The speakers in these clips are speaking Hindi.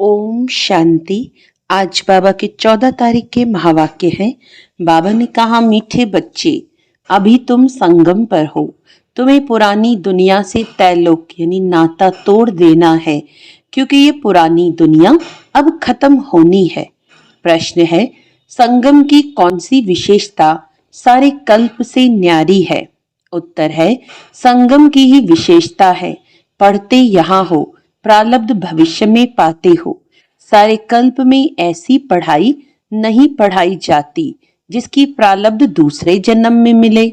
ओम शांति। आज बाबा के 14 तारीख के महावाक्य हैं। बाबा ने कहा, मीठे बच्चे, अभी तुम संगम पर हो। तुम्हें पुरानी दुनिया से तैलोक यानी नाता तोड़ देना है, क्योंकि ये पुरानी दुनिया अब खत्म होनी है। प्रश्न है, संगम की कौन सी विशेषता सारे कल्प से न्यारी है? उत्तर है, संगम की ही विशेषता है। पढ़ते यहाँ हो, प्रारब्ध भविष्य में पाते हो। सारे कल्प में ऐसी पढ़ाई नहीं पढ़ाई जाती जिसकी प्रारब्ध दूसरे जन्म में मिले।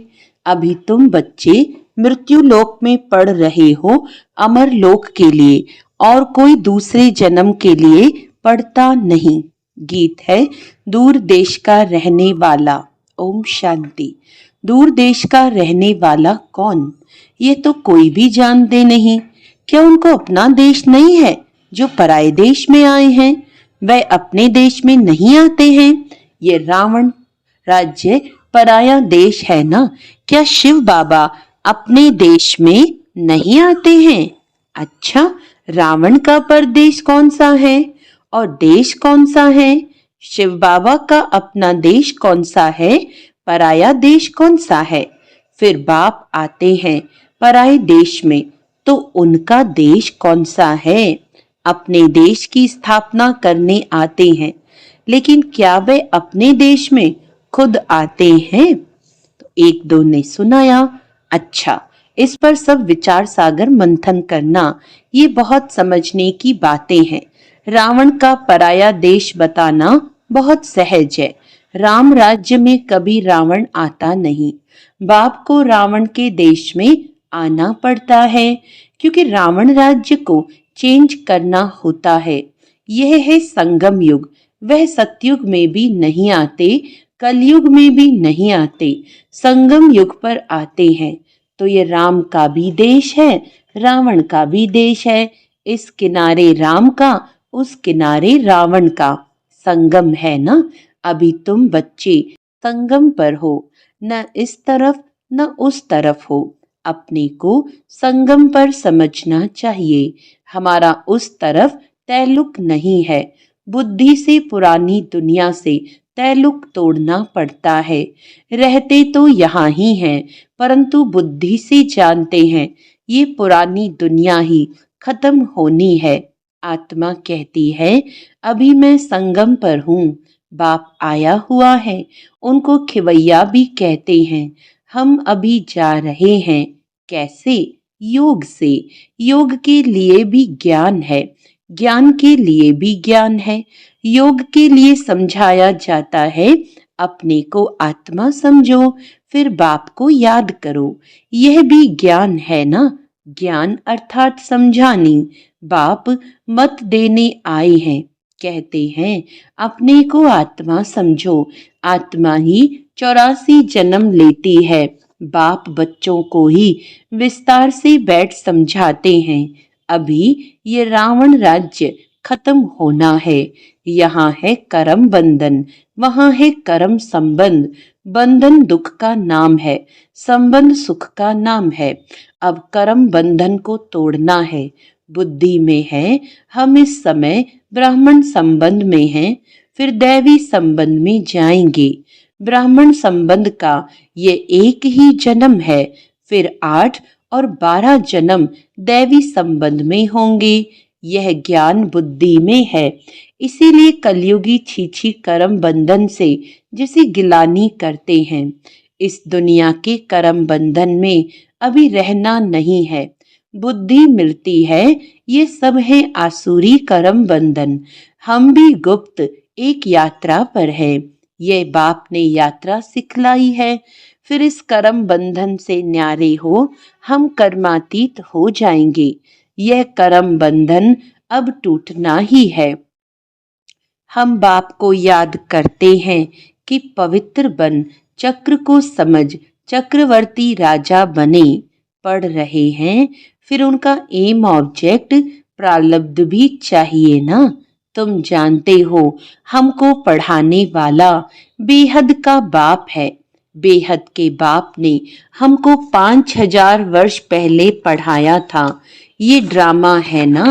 अभी तुम बच्चे मृत्यु लोक में पढ़ रहे हो, अमर लोक के लिए, और कोई दूसरे जन्म के लिए पढ़ता नहीं। गीत है, दूर देश का रहने वाला। ओम शांति। दूर देश का रहने वाला कौन? ये तो कोई भी जानते नहीं। क्या उनको अपना देश नहीं है जो पराये देश में आए हैं? वह अपने देश में नहीं आते हैं। ये रावण राज्य पराया देश है ना। क्या शिव बाबा अपने देश में नहीं आते हैं? अच्छा, रावण का परदेश कौन सा है और देश कौन सा है? शिव बाबा का अपना देश कौन सा है, पराया देश कौन सा है? फिर बाप आते हैं पराये देश में, तो उनका देश कौन सा है? अपने देश की स्थापना करने आते हैं, लेकिन क्या वे अपने देश में खुद आते हैं? तो एक दो ने सुनाया। अच्छा, इस पर सब विचार सागर मंथन करना, ये बहुत समझने की बातें हैं। रावण का पराया देश बताना बहुत सहज है। राम राज्य में कभी रावण आता नहीं। बाप को रावण के देश में आना पड़ता है, क्योंकि रावण राज्य को चेंज करना होता है। यह है संगम युग। वह सतयुग में भी नहीं आते, कलयुग में भी नहीं आते, संगम युग पर आते हैं। तो ये राम का भी देश है, रावण का भी देश है। इस किनारे राम का, उस किनारे रावण का संगम है ना। अभी तुम बच्चे संगम पर हो, न इस तरफ न उस तरफ हो। अपने को संगम पर समझना चाहिए। हमारा उस तरफ तैलुक नहीं है। बुद्धि से पुरानी दुनिया से तैलुक तोड़ना पड़ता है। रहते तो यहाँ ही हैं, परंतु बुद्धि से जानते हैं ये पुरानी दुनिया ही खत्म होनी है। आत्मा कहती है, अभी मैं संगम पर हूँ। बाप आया हुआ है, उनको खिवैया भी कहते हैं। हम अभी जा रहे हैं। कैसे? योग से। योग के लिए भी ज्ञान है, ज्ञान के लिए भी ज्ञान है। योग के लिए समझाया जाता है, अपने को आत्मा समझो, फिर बाप को याद करो। यह भी ज्ञान है ना। ज्ञान अर्थात समझानी। बाप मत देने आए हैं। कहते हैं, अपने को आत्मा समझो। आत्मा ही 84 जन्म लेती है। बाप बच्चों को ही विस्तार से बैठ समझाते हैं। अभी ये रावण राज्य खत्म होना है। यहाँ है कर्म बंधन, वहाँ है कर्म संबंध। बंधन दुख का नाम है, संबंध सुख का नाम है। अब कर्म बंधन को तोड़ना है। बुद्धि में है हम इस समय ब्राह्मण संबंध में हैं, फिर दैवी संबंध में जाएंगे। ब्राह्मण संबंध का ये एक ही जन्म है, फिर 8 और 12 जन्म दैवी संबंध में होंगे। यह ज्ञान बुद्धि में है। इसीलिए कलयुगी छीछी कर्म बंधन से जिसे गिलानी करते हैं। इस दुनिया के कर्म बंधन में अभी रहना नहीं है। बुद्धि मिलती है, ये सब है आसुरी कर्म बंधन। हम भी गुप्त एक यात्रा पर है। ये बाप ने यात्रा सिखलाई है। फिर इस कर्म बंधन से न्यारे हो, हम कर्मातीत हो जाएंगे। यह कर्म बंधन अब टूटना ही है। हम बाप को याद करते हैं कि पवित्र बन, चक्र को समझ, चक्रवर्ती राजा बने। पढ़ रहे हैं, फिर उनका एम ऑब्जेक्ट प्रारब्ध भी चाहिए ना। तुम जानते हो, हमको पढ़ाने वाला बेहद का बाप है। बेहद के बाप ने हमको 5000 वर्ष पहले पढ़ाया था। ये ड्रामा है ना,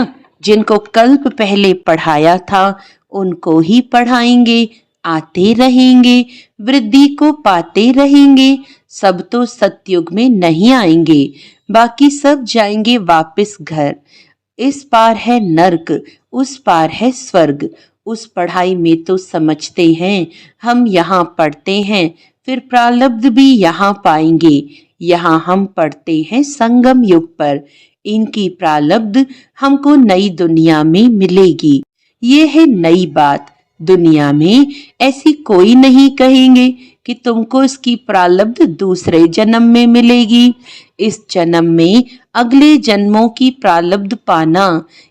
जिनको कल्प पहले पढ़ाया था उनको ही पढ़ाएंगे, आते रहेंगे, वृद्धि को पाते रहेंगे। सब तो सतयुग में नहीं आएंगे, बाकी सब जाएंगे वापस घर। इस पार है नर्क, उस पार है स्वर्ग। उस पढ़ाई में तो समझते हैं हम यहाँ पढ़ते हैं, फिर प्रारब्ध भी यहाँ पाएंगे। यहाँ हम पढ़ते हैं संगम युग पर, इनकी प्रारब्ध हमको नई दुनिया में मिलेगी। ये है नई बात। दुनिया में ऐसी कोई नहीं कहेंगे कि तुमको इसकी प्रारब्ध दूसरे जन्म में मिलेगी। इस जन्म में अगले जन्मों की प्रारब्ध पाना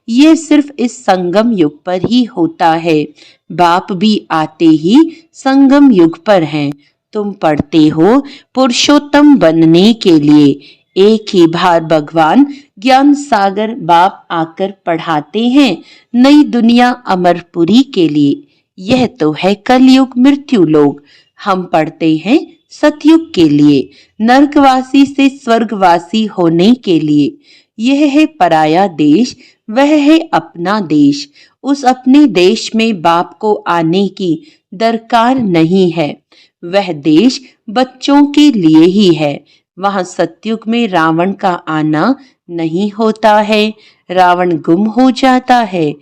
ये सिर्फ इस संगम युग पर ही होता है। बाप भी आते ही संगम युग पर हैं। तुम पढ़ते हो पुरुषोत्तम बनने के लिए। एक ही बार भगवान ज्ञान सागर बाप आकर पढ़ाते हैं नई दुनिया अमरपुरी के लिए। यह तो है कलयुग मृत्यु लोग। हम पढ़ते हैं सतयुग के लिए, नरकवासी से स्वर्गवासी होने के लिए। यह है पराया देश, वह है अपना देश। उस अपने देश में बाप को आने की दरकार नहीं है। वह देश बच्चों के लिए ही है। वहां सतयुग में रावण का आना नहीं होता है। रावण गुम हो जाता है।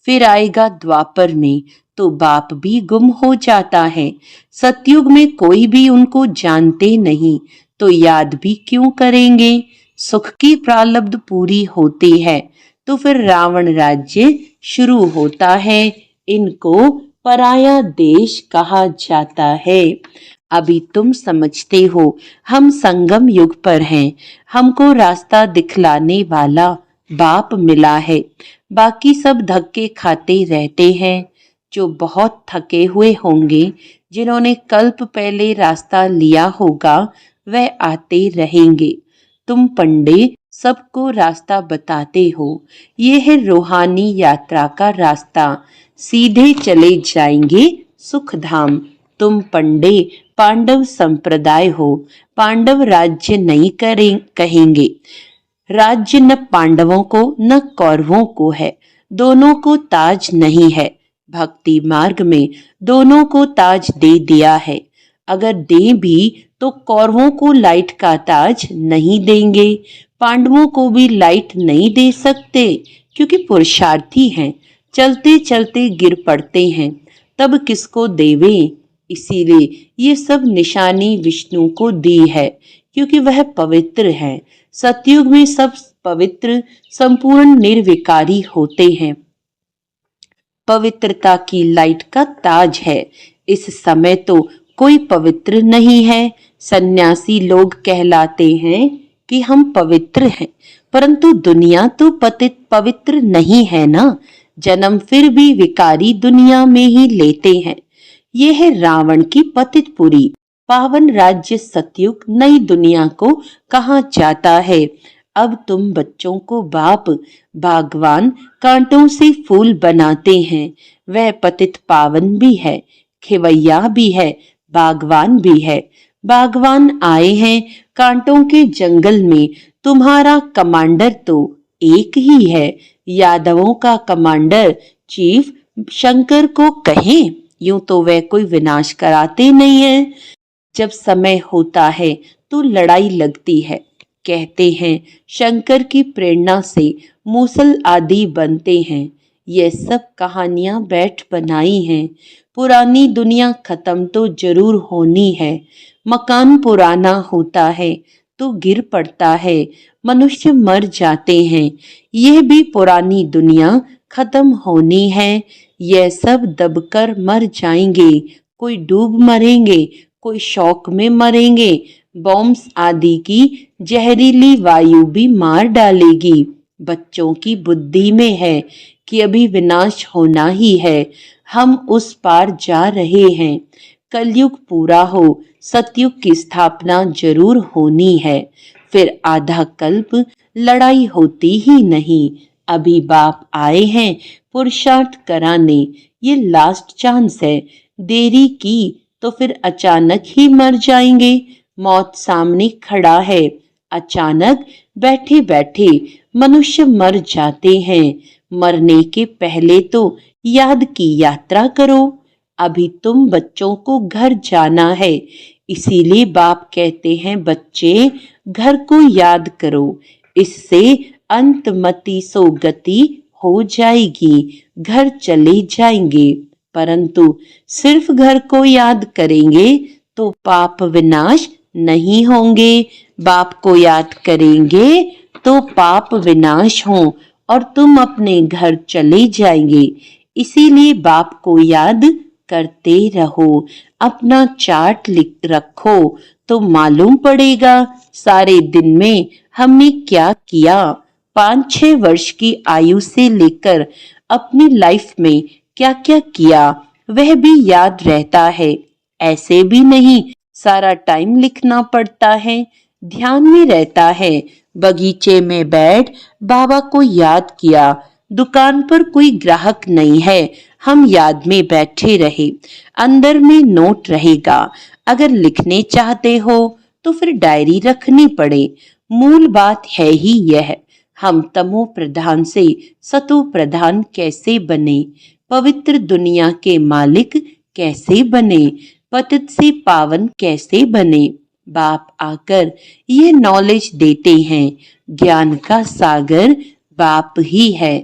फिर आएगा द्वापर में तो बाप भी गुम हो जाता है। सतयुग में कोई भी उनको जानते नहीं तो याद भी क्यों करेंगे। सुख की प्रारब्ध पूरी होती है तो फिर रावण राज्य शुरू होता है। इनको पराया देश कहा जाता है। अभी तुम समझते हो हम संगम युग पर हैं। हमको रास्ता दिखलाने वाला बाप मिला है। बाकी सब धक्के खाते रहते हैं। जो बहुत थके हुए होंगे, जिन्होंने कल्प पहले रास्ता लिया होगा, वह आते रहेंगे। तुम पंडे सबको रास्ता बताते हो। ये है रूहानी यात्रा का रास्ता। सीधे चले जाएंगे सुख धाम। तुम पंडे पांडव संप्रदाय हो। पांडव राज्य नहीं कहेंगे। राज्य न पांडवों को न कौरवों को है। दोनों को ताज नहीं है। भक्ति मार्ग में दोनों को ताज दे दिया है। अगर दे भी तो कौरवों को लाइट का ताज नहीं देंगे। पांडवों को भी लाइट नहीं दे सकते क्योंकि पुरुषार्थी हैं। चलते चलते गिर पड़ते हैं, तब किसको देवे। इसीलिए ये सब निशानी विष्णु को दी है क्योंकि वह पवित्र है। सतयुग में सब पवित्र संपूर्ण निर्विकारी होते हैं। पवित्रता की लाइट का ताज है। इस समय तो कोई पवित्र नहीं है। सन्यासी लोग कहलाते हैं कि हम पवित्र हैं, परंतु दुनिया तो पवित्र नहीं है ना। जन्म फिर भी विकारी दुनिया में ही लेते हैं। यह है रावण की पतितपुरी। पावन राज्य सतयुग नई दुनिया को कहा जाता है। अब तुम बच्चों को बाप भगवान कांटों से फूल बनाते हैं। वह पतित पावन भी है, खेवैया भी है, बागवान भी है। बागवान आए हैं कांटों के जंगल में। तुम्हारा कमांडर तो एक ही है। यादवों का कमांडर चीफ शंकर को कहें, यूं तो वह कोई विनाश कराते नहीं है। जब समय होता है तो लड़ाई लगती है। कहते हैं शंकर की प्रेरणा से मूसल आदि बनते हैं। ये सब कहानियां बैठ बनाई हैं। पुरानी दुनिया खत्म तो जरूर होनी है। मकान पुराना होता है तो गिर पड़ता है, मनुष्य मर जाते हैं। यह भी पुरानी दुनिया खत्म होनी है। यह सब दबकर मर जाएंगे। कोई डूब मरेंगे, कोई शौक में मरेंगे। बॉम्ब्स आदि की जहरीली वायु भी मार डालेगी। बच्चों की बुद्धि में है कि अभी विनाश होना ही है। हम उस पार जा रहे हैं। कलयुग पूरा हो, सतयुग की स्थापना जरूर होनी है। फिर आधा कल्प लड़ाई होती ही नहीं। अभी बाप आए हैं पुरुषार्थ कराने। ये लास्ट चांस है। देरी की तो फिर अचानक ही मर जाएंगे। मौत सामने खड़ा है। अचानक बैठे बैठे मनुष्य मर जाते हैं। मरने के पहले तो याद की यात्रा करो। अभी तुम बच्चों को घर जाना है, इसीलिए बाप कहते हैं बच्चे घर को याद करो, इससे अंतमति सो गति हो जाएगी, घर चले जाएंगे। परंतु सिर्फ घर को याद करेंगे तो पाप विनाश नहीं होंगे, बाप को याद करेंगे तो पाप विनाश हो और तुम अपने घर चले जाएंगे। इसीलिए बाप को याद करते रहो। अपना चार्ट लिख रखो तो मालूम पड़ेगा सारे दिन में हमने क्या किया। 5-6 वर्ष की आयु से लेकर अपनी लाइफ में क्या क्या किया वह भी याद रहता है। ऐसे भी नहीं सारा टाइम लिखना पड़ता है, ध्यान में रहता है। बगीचे में बैठ बाबा को याद किया, दुकान पर कोई ग्राहक नहीं है, हम याद में बैठे रहे, अंदर में नोट रहेगा। अगर लिखने चाहते हो तो फिर डायरी रखनी पड़े। मूल बात है ही यह, हम तमो प्रधान से सतो प्रधान कैसे बने, पवित्र दुनिया के मालिक कैसे बने, पतित से पावन कैसे बने। बाप आकर ये नॉलेज देते हैं। ज्ञान का सागर बाप ही है।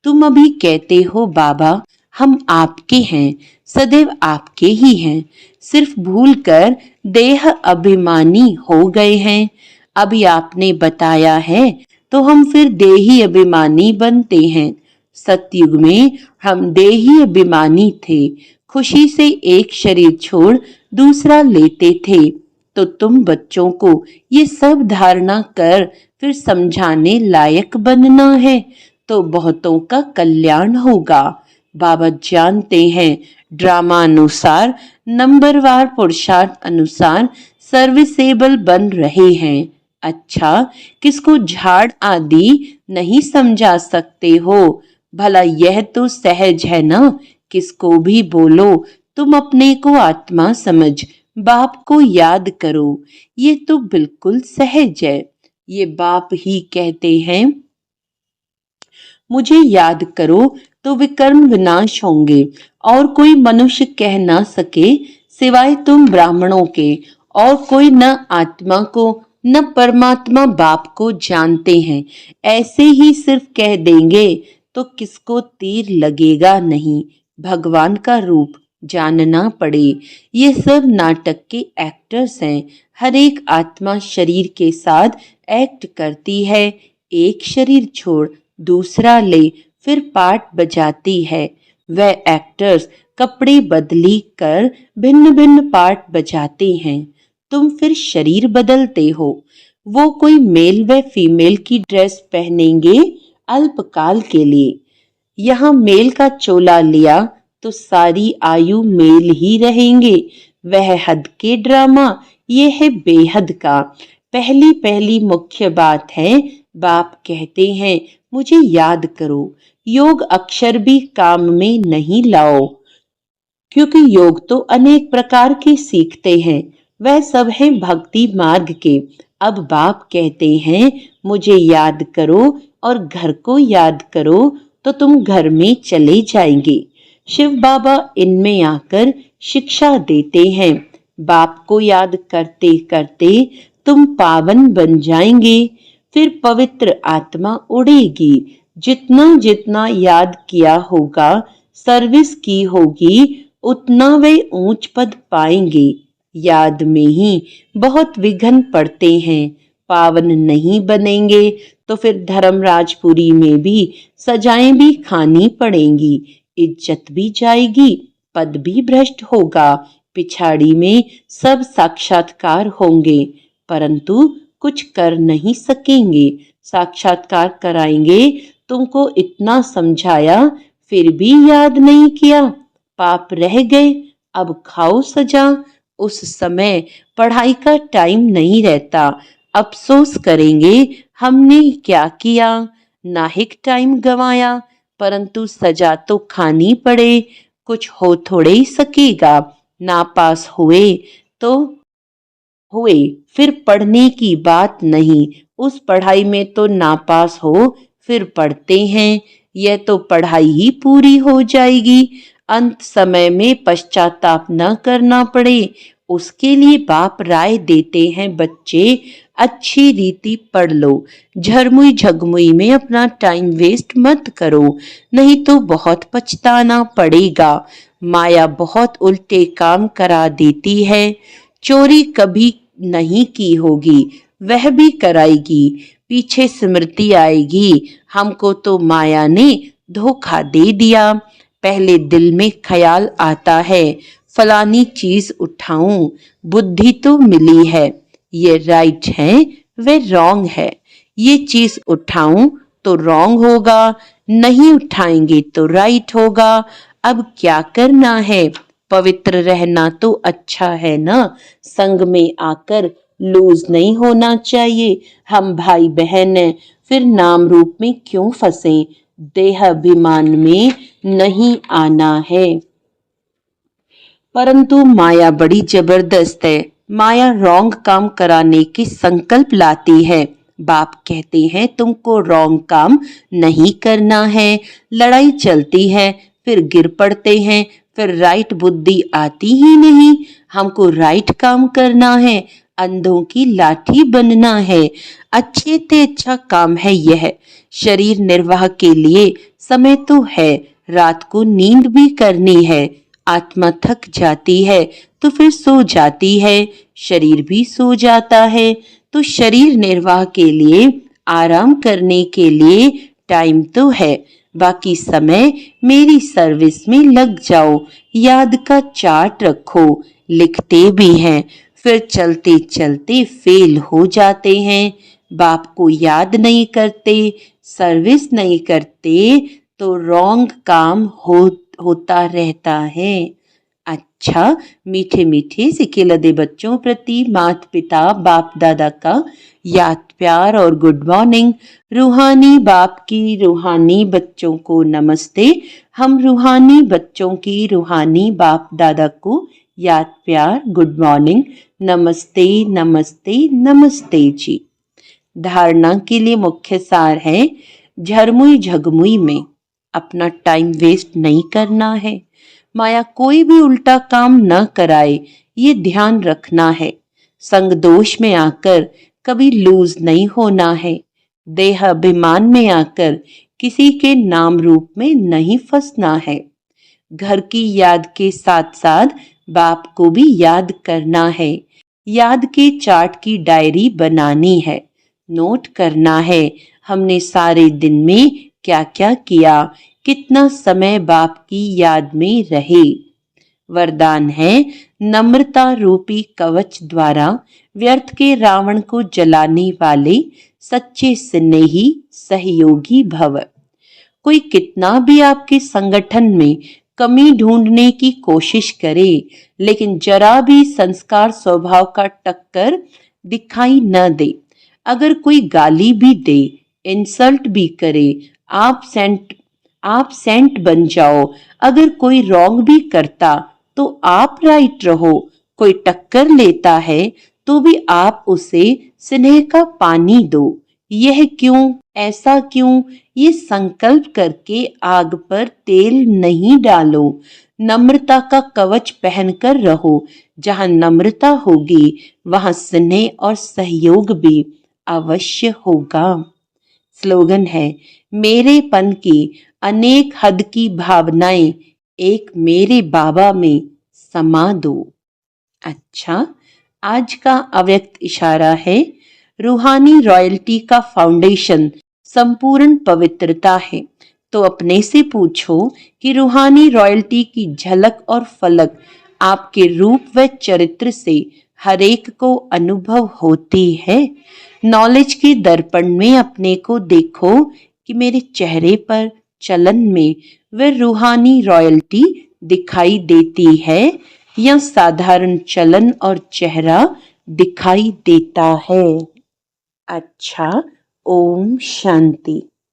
तुम अभी कहते हो बाबा हम आपके हैं, सदैव आपके ही हैं, सिर्फ भूल कर देह अभिमानी हो गए हैं। अभी आपने बताया है तो हम फिर देही अभिमानी बनते हैं। सतयुग में हम देही अभिमानी थे, खुशी से एक शरीर छोड़ दूसरा लेते थे। तो तुम बच्चों को ये सब धारणा कर फिर समझाने लायक बनना है तो बहुतों का कल्याण होगा। बाबा जानते हैं ड्रामा अनुसार नंबरवार पुरुषार्थ अनुसार सर्विसेबल बन रहे हैं। अच्छा किसको झाड़ आदि नहीं समझा सकते हो, भला यह तो सहज है ना, किसको भी बोलो तुम अपने को आत्मा समझ बाप को याद करो, ये तो बिल्कुल सहज है। ये बाप ही कहते हैं मुझे याद करो तो विकर्म विनाश होंगे और कोई मनुष्य कह ना सके सिवाय तुम ब्राह्मणों के, और कोई न आत्मा को न परमात्मा बाप को जानते हैं। ऐसे ही सिर्फ कह देंगे तो किसको तीर लगेगा नहीं। भगवान का रूप जानना पड़े। ये सब नाटक के एक्टर्स हैं। हर एक आत्मा शरीर के साथ एक्ट करती है, एक शरीर छोड़ दूसरा ले फिर पार्ट बजाती है। वह एक्टर्स कपड़े बदली कर भिन्न भिन्न पार्ट बजाते हैं। तुम फिर शरीर बदलते हो। वो कोई मेल व फीमेल की ड्रेस पहनेंगे अल्पकाल के लिए। यहाँ मेल का चोला लिया तो सारी आयु मेल ही रहेंगे। वह हद के ड्रामा, ये है बेहद का। पहली पहली मुख्य बात है बाप कहते हैं मुझे याद करो। योग अक्षर भी काम में नहीं लाओ, क्योंकि योग तो अनेक प्रकार के सीखते हैं, वह सब हैं भक्ति मार्ग के। अब बाप कहते हैं मुझे याद करो और घर को याद करो तो तुम घर में चले जाएंगे। शिव बाबा इनमें आकर शिक्षा देते हैं। बाप को याद करते करते तुम पावन बन जाएंगे, फिर पवित्र आत्मा उड़ेगी। जितना जितना याद किया होगा, सर्विस की होगी, उतना वे ऊंच पद पाएंगे। याद में ही बहुत विघ्न पड़ते हैं। पावन नहीं बनेंगे तो फिर धर्मराजपुरी में भी सजाएं भी खानी पड़ेंगी, इज्जत भी जाएगी, पद भी भ्रष्ट होगा, पिछाड़ी में सब साक्षात्कार होंगे, परंतु कुछ कर नहीं सकेंगे। साक्षात्कार कराएंगे, तुमको इतना समझाया फिर भी याद नहीं किया, पाप रह गए, अब खाओ सजा। उस समय पढ़ाई का टाइम नहीं रहता, अफसोस करेंगे हमने क्या किया, नाहिक टाइम गवाया। परंतु सजा तो खानी पड़े, कुछ हो थोड़े ही सकेगा। नापास हुए तो हुए, फिर पढ़ने की बात नहीं, उस पढ़ाई में तो नापास हो फिर पढ़ते हैं। यह तो पढ़ाई ही पूरी हो जाएगी। अंत समय में पश्चाताप न करना पड़े, उसके लिए बाप राय देते हैं, बच्चे अच्छी रीति पढ़ लो, झरमुई झगमुई में अपना टाइम वेस्ट मत करो, नहीं तो बहुत पछताना पड़ेगा। माया बहुत उल्टे काम करा देती है। चोरी कभी नहीं की होगी, वह भी कराएगी। पीछे स्मृति आएगी, हमको तो माया ने धोखा दे दिया। पहले दिल में ख्याल आता है, फलानी चीज उठाऊं, बुद्धि तो मिली है, ये राइट है वह रॉन्ग है, ये चीज उठाऊं तो रॉन्ग होगा, नहीं उठाएंगे तो राइट होगा। अब क्या करना है, पवित्र रहना तो अच्छा है ना, संग में आकर लूज नहीं होना चाहिए। हम भाई बहन हैं, फिर नाम रूप में क्यों फंसे, देह अभिमान में नहीं आना है। परंतु माया बड़ी जबरदस्त है। माया रॉन्ग काम कराने की संकल्प लाती है। बाप कहते हैं तुमको रॉन्ग काम नहीं करना है। लड़ाई चलती है, फिर गिर पड़ते हैं, फिर राइट बुद्धि आती ही नहीं। हमको राइट काम करना है, अंधों की लाठी बनना है। अच्छे ते अच्छा काम है यह। शरीर निर्वाह के लिए समय तो है, रात को नींद भी करनी है। आत्मा थक जाती है तो फिर सो जाती है, शरीर भी सो जाता है। तो शरीर निर्वाह के लिए, आराम करने के लिए टाइम तो है। बाकी समय मेरी सर्विस में लग जाओ। याद का चार्ट रखो, लिखते भी हैं, फिर चलते चलते फेल हो जाते हैं। बाप को याद नहीं करते, सर्विस नहीं करते, तो रॉन्ग काम होता रहता है। अच्छा, मीठे मीठे सिके लदे बच्चों प्रति माता पिता बाप दादा का याद प्यार और गुड मॉर्निंग। रूहानी बाप की रूहानी बच्चों को नमस्ते। हम रूहानी बच्चों की रूहानी बाप दादा को याद प्यार गुड मॉर्निंग, नमस्ते नमस्ते नमस्ते जी। धारणा के लिए मुख्य सार है, झरमुई झगमुई में अपना टाइम वेस्ट नहीं करना है। माया कोई भी उल्टा काम न कराए, ये ध्यान रखना है। संग दोष में आकर कभी लूज नहीं होना है। देह अभिमान में आकर किसी के नाम रूप में नहीं फंसना है। घर की याद के साथ साथ बाप को भी याद करना है। याद के चार्ट की डायरी बनानी है, नोट करना है हमने सारे दिन में क्या क्या किया, कितना समय बाप की याद में रहे। वरदान है, नम्रता रूपी कवच द्वारा व्यर्थ के रावण को जलाने वाले सच्चे स्नेही सहयोगी भव। कोई कितना भी आपके संगठन में कमी ढूंढने की कोशिश करे, लेकिन जरा भी संस्कार स्वभाव का टक्कर दिखाई न दे, अगर कोई गाली भी दे, इंसल्ट भी करे, आप सेंट बन जाओ। अगर कोई रॉन्ग भी करता तो आप राइट रहो। कोई टक्कर लेता है तो भी आप उसे स्नेह का पानी दो। यह क्यों, ऐसा क्यों, ये संकल्प करके आग पर तेल नहीं डालो। नम्रता का कवच पहनकर रहो। जहां नम्रता होगी वहां स्नेह और सहयोग भी अवश्य होगा। स्लोगन है, मेरेपन की अनेक हद की भावनाएं एक मेरे बाबा में समा दो। अच्छा, आज का अव्यक्त इशारा है, रूहानी रॉयल्टी का फाउंडेशन संपूर्ण पवित्रता है। तो अपने से पूछो कि रूहानी रॉयल्टी की झलक और फलक आपके रूप व चरित्र से हरेक को अनुभव होती है। नॉलेज के दर्पण में अपने को देखो कि मेरे चेहरे पर, चलन में वह रूहानी रॉयल्टी दिखाई देती है या साधारण चलन और चेहरा दिखाई देता है। अच्छा, ओम शांति।